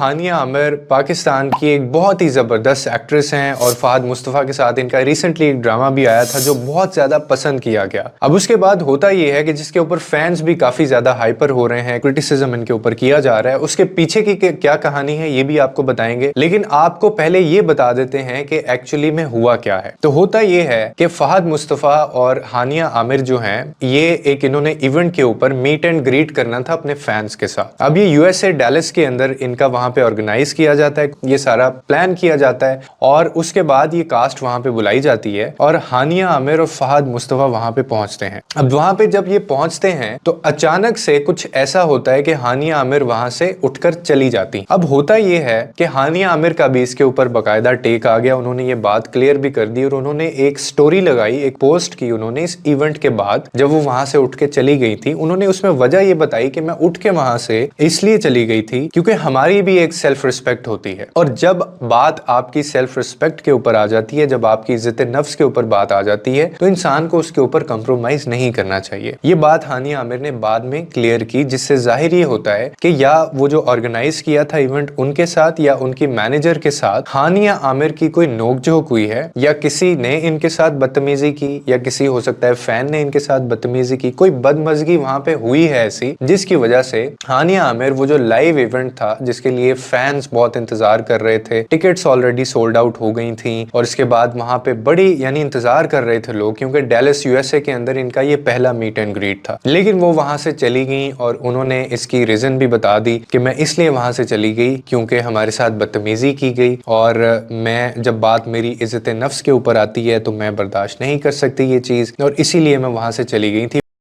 हानिया आमिर पाकिस्तान की एक बहुत ही ज़बरदस्त एक्ट्रेस हैं और फहद मुस्तफ़ा के साथ इनका रिसेंटली एक ड्रामा भी आया था जो बहुत ज़्यादा पसंद किया गया। अब उसके बाद होता ये है कि जिसके ऊपर फैंस भी काफ़ी ज़्यादा हाइपर हो रहे हैं, क्रिटिसिज्म इनके ऊपर किया जा रहा है, उसके पीछे की क्या कहानी है ये भी आपको बताएंगे। लेकिन आपको पहले ये बता देते हैं कि एक्चुअली में हुआ क्या है। तो होता ये है कि फहद मुस्तफ़ा और हानिया आमिर जो हैं, ये एक इन्होंने इवेंट के ऊपर मीट एंड ग्रीट करना था अपने फैंस के साथ। अब ये यूएसए डैलस के अंदर इनका वहां पे ऑर्गेनाइज किया जाता है, ये सारा प्लान किया जाता है और उसके बाद ये कास्ट वहां पे बुलाई जाती है और हानिया आमिर और फहद मुस्तफ़ा वहां पे पहुंचते हैं। अब वहां पे जब ये पहुंचते हैं तो अचानक से कुछ ऐसा होता है कि हानिया आमिर वहां से उठकर चली जाती। अब होता ये है कि हानिया आमिर का भी इसके ऊपर बाकायदा टेक आ गया, उन्होंने ये बात क्लियर भी कर दी और उन्होंने एक स्टोरी लगाई, एक पोस्ट की उन्होंने इस इवेंट के बाद जब वो वहां से उठ के चली गई थी। उन्होंने उसमें वजह ये बताई कि मैं उठ के वहां से इसलिए चली गई थी क्योंकि हमारी भी एक सेल्फ रिस्पेक्ट होती है और जब बात आपकी सेल्फ रिस्पेक्ट के ऊपर आ जाती है, जब आपकी इज्जत नफ्स के ऊपर बात आ जाती है तो इंसान को उसके ऊपर कंप्रोमाइज नहीं करना चाहिए। ये बात हानिया आमिर ने बाद में क्लियर की, जिससे जाहिर ये होता है कि या वो जो ऑर्गेनाइज किया था इवेंट उनके साथ या उनकी मैनेजर के साथ हानिया आमिर की कोई नोकझोंक हुई है या किसी ने इनके साथ बदतमीजी की या किसी हो सकता है फैन ने इनके साथ बदतमीजी की, कोई बदमजगी वहां पे हुई है ऐसी जिसकी वजह से हानिया आमिर वो जो लाइव इवेंट था जिसके लिए फैंस बहुत इंतजार कर रहे थे, टिकट्स ऑलरेडी सोल्ड आउट हो गई थी और इसके बाद वहां पे बड़ी यानी इंतजार कर रहे थे लोग क्योंकि डैलस यूएसए के अंदर इनका ये पहला मीट एंड ग्रीट था। लेकिन वो वहां से चली गई और उन्होंने इसकी रीजन भी बता दी कि मैं इसलिए वहां से चली गई क्योंकि हमारे साथ बदतमीजी की गई और मैं जब बात मेरी इज्जत नफ्स के ऊपर आती है तो मैं बर्दाश्त नहीं कर सकती ये चीज और इसीलिए मैं वहां से चली गई थी।